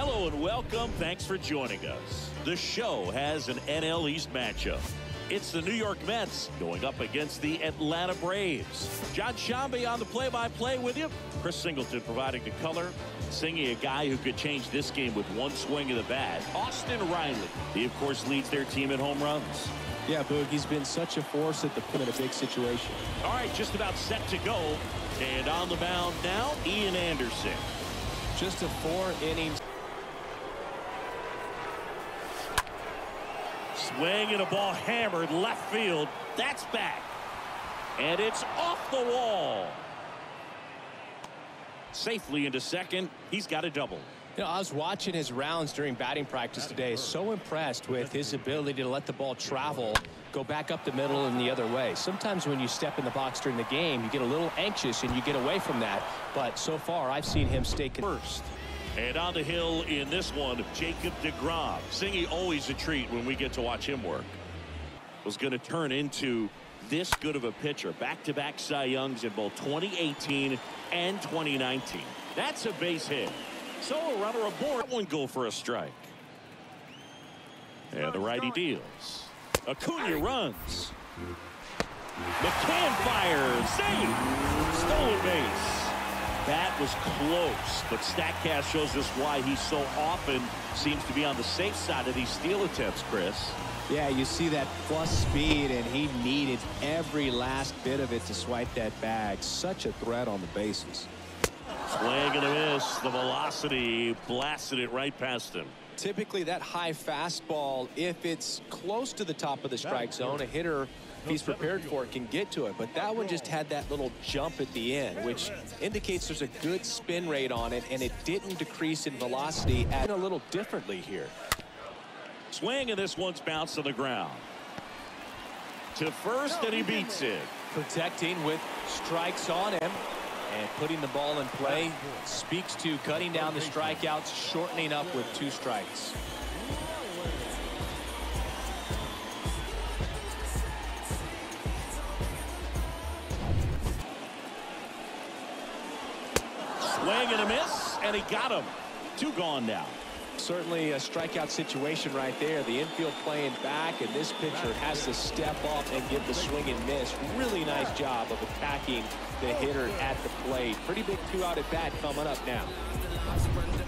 Hello and welcome. Thanks for joining us. The show has an NL East matchup. It's the New York Mets going up against the Atlanta Braves. John Shambi on the play-by-play with you. Chris Singleton providing the color. Singing a guy who could change this game with one swing of the bat. Austin Riley. He, of course, leads their team in home runs. Yeah, Boog, he's been such a force at the pin in a big situation. All right, just about set to go. And on the mound now, Ian Anderson. Just a 4 innings. Swing and a ball hammered left field. That's back. And it's off the wall. Safely into second. He's got a double. You know, I was watching his rounds during batting practice today. So impressed with his ability to let the ball travel, go back up the middle and the other way. Sometimes when you step in the box during the game, you get a little anxious and you get away from that. But so far, I've seen him stay first. And on the hill in this one, Jacob deGrom. Singy always a treat when we get to watch him work. Was going to turn into this good of a pitcher. Back-to-back Cy Youngs in both 2018 and 2019. That's a base hit. So a runner aboard. One go for a strike. And the righty deals. Acuna runs. McCann fires. Save. Stolen base. That was close, but StatCast shows us why he so often seems to be on the safe side of these steal attempts, Chris. Yeah, you see that plus speed, and he needed every last bit of it to swipe that bag. Such a threat on the bases. Swing and a miss. The velocity blasted it right past him. Typically, that high fastball, if it's close to the top of the strike zone, a hitter, if he's prepared for it, can get to it. But that one just had that little jump at the end, which indicates there's a good spin rate on it, and it didn't decrease in velocity. A little differently here. Swing, and this one's bounced to the ground. To first, and he beats it. Protecting with strikes on him. And putting the ball in play speaks to cutting down the strikeouts, shortening up with 2 strikes. Swing and a miss, and he got him. 2 gone now. Certainly a strikeout situation right there. The infield playing back, and this pitcher has to step up and get the swing and miss. Really nice job of attacking the hitter at the plate. Pretty big 2-out at bat coming up now.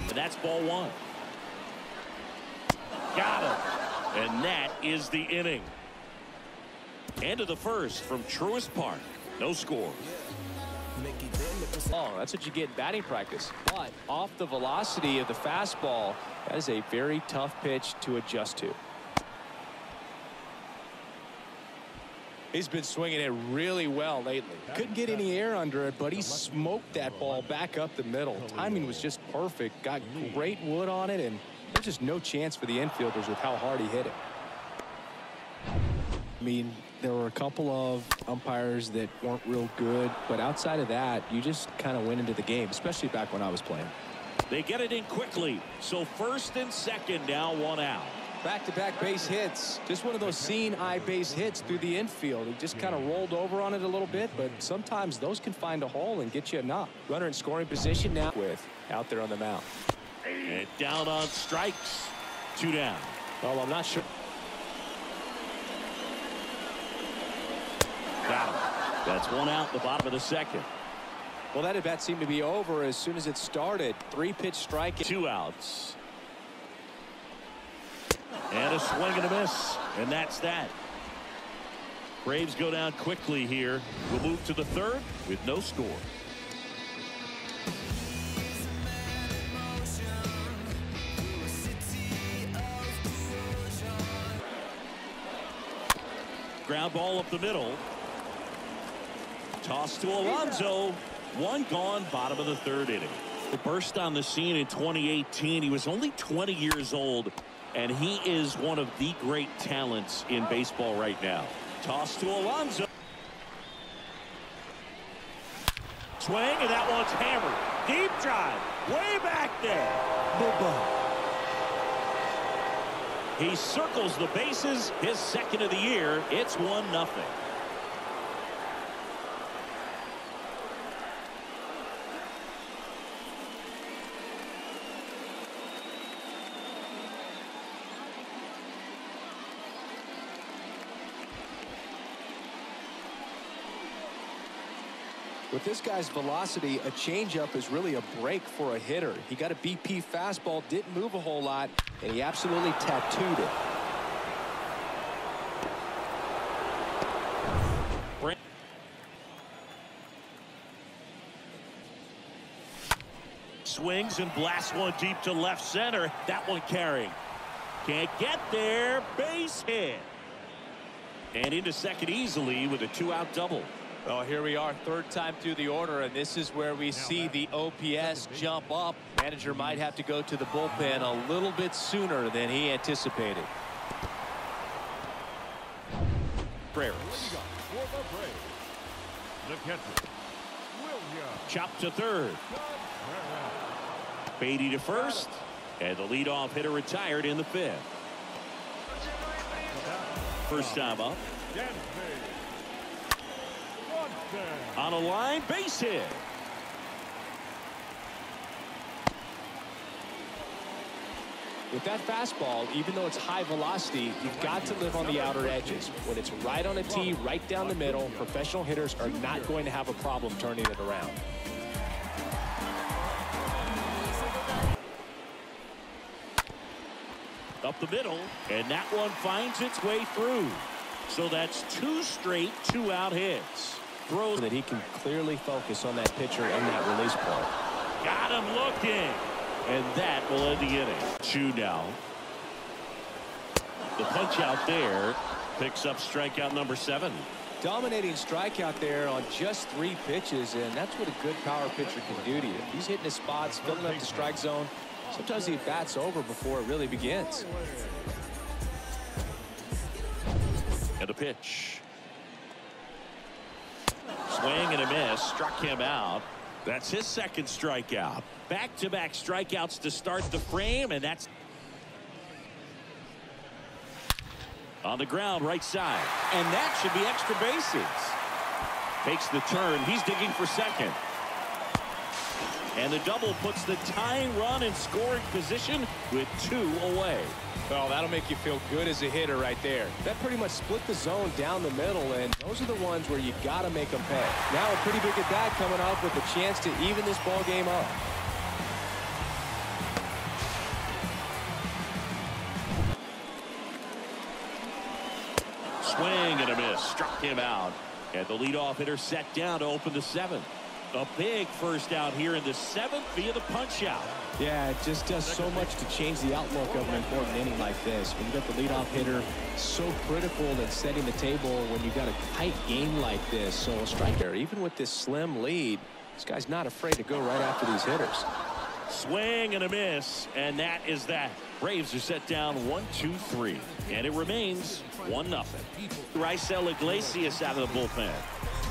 And that's ball 1. Got him. And that is the inning. End of the first from Truist Park. No score. Oh, that's what you get in batting practice. But off the velocity of the fastball, that is a very tough pitch to adjust to. He's been swinging it really well lately. Couldn't get any air under it, but he smoked that ball back up the middle. Timing was just perfect. Got great wood on it, and there's just no chance for the infielders with how hard he hit it. I mean, there were a couple of umpires that weren't real good, but outside of that, you just kind of went into the game, especially back when I was playing. They get it in quickly. So first and second, now 1 out. Back-to-back base hits. Just one of those seeing eye base hits through the infield. He just kind of rolled over on it a little bit, but sometimes those can find a hole and get you a knock. Runner in scoring position now with out there on the mound. And down on strikes. 2 down. Well, I'm not sure. Got him. That's 1 out in the bottom of the second. Well, that at bat seemed to be over as soon as it started. 3-pitch strike. 2 outs. And a swing and a miss. And that's that. Braves go down quickly here. We'll move to the 3rd with no score. Ground ball up the middle. Toss to Alonso. 1 gone, bottom of the 3rd inning. He burst on the scene in 2018. He was only 20 years old, and he is one of the great talents in baseball right now. Toss to Alonso. Swing, and that one's hammered. Deep drive. Way back there. He circles the bases. His 2nd of the year. It's 1-0. With this guy's velocity, a changeup is really a break for a hitter. He got a BP fastball, didn't move a whole lot, and he absolutely tattooed it. Swings and blasts one deep to left center. That one carrying. Can't get there. Base hit. And into second easily with a 2-out double. Well, here we are, third time through the order, and this is where we see the OPS jump up. Manager might have to go to the bullpen a little bit sooner than he anticipated. Prairies. Chop to third. Beatty to first. And the leadoff hitter retired in the fifth. First time up. On a line, base hit. With that fastball, even though it's high velocity, you've got to live on the outer edges. When it's right on a tee, right down the middle, professional hitters are not going to have a problem turning it around. Up the middle, and that one finds its way through. So that's 2 straight 2-out hits. Throws that he can clearly focus on that pitcher and that release point. Got him looking. And that will end the inning. 2 now. The punch out there picks up strikeout number 7. Dominating strikeout there on just 3 pitches, and that's what a good power pitcher can do to you. He's hitting his spots, filling up the strike zone. Sometimes he bats over before it really begins. And a pitch. Swing and a miss. Struck him out. That's his second strikeout. Back-to-back strikeouts to start the frame, and that's on the ground right side. And that should be extra bases. Takes the turn. He's digging for second. And the double puts the tying run in scoring position with 2 away. Well, that'll make you feel good as a hitter right there. That pretty much split the zone down the middle, and those are the ones where you got to make them pay. Now a pretty big at bat coming up with a chance to even this ball game up. Swing and a miss. Struck him out. And the leadoff hitter set down to open the 7th. A big first out here in the 7th via the punch out. Yeah, it just does so much to change the outlook of an important inning like this. When you got the leadoff hitter, so critical in setting the table when you got a tight game like this. So a striker, even with this slim lead, this guy's not afraid to go right after these hitters. Swing and a miss, and that is that. Braves are set down 1-2-3, and it remains 1-0. Raisel Iglesias out of the bullpen,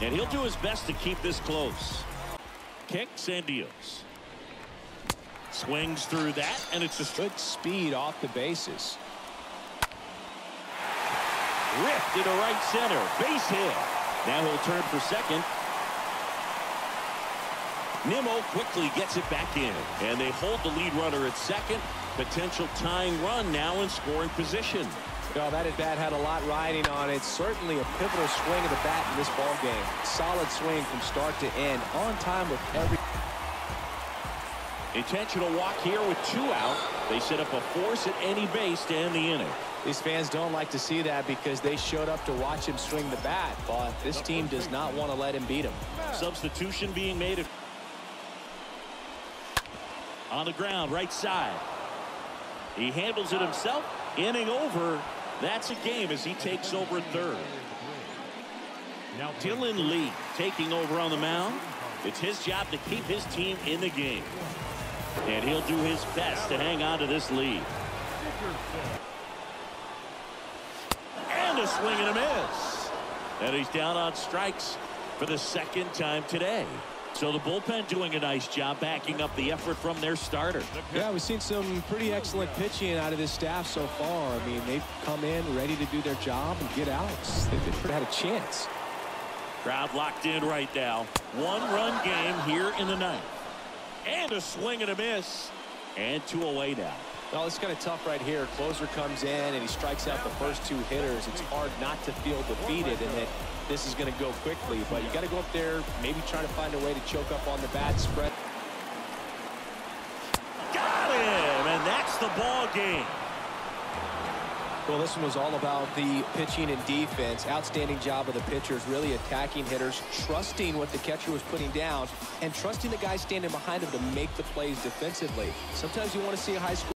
and he'll do his best to keep this close. Kicks and deals. Swings through that, and it's a good speed off the bases. Ripped into right center. Base hit. Now he'll turn for second. Nimmo quickly gets it back in, and they hold the lead runner at second. Potential tying run now in scoring position. Well, that at bat had a lot riding on it. Certainly a pivotal swing of the bat in this ball game. Solid swing from start to end, on time with every. Intentional walk here with 2 out. They set up a force at any base to end the inning. These fans don't like to see that because they showed up to watch him swing the bat, but this team does not want to let him beat him. Substitution being made on the ground right side. He handles it himself. Inning over. That's a game as he takes over at third. Now Dylan Lee taking over on the mound. It's his job to keep his team in the game, and he'll do his best to hang on to this lead. And a swing and a miss, and he's down on strikes for the 2nd time today. So the bullpen doing a nice job backing up the effort from their starter. Yeah, we've seen some pretty excellent pitching out of this staff so far. I mean, they've come in ready to do their job and get outs. They've had a chance. Crowd locked in right now. 1-run game here in the 9th. And a swing and a miss. And 2 away now. Well, it's kind of tough right here. Closer comes in and he strikes out the first 2 hitters. It's hard not to feel defeated and that this is going to go quickly. But you got to go up there, maybe try to find a way to choke up on the bat spread. Got him, and that's the ball game. Well, this one was all about the pitching and defense. Outstanding job of the pitchers, really attacking hitters, trusting what the catcher was putting down, and trusting the guy standing behind him to make the plays defensively. Sometimes you want to see a high score.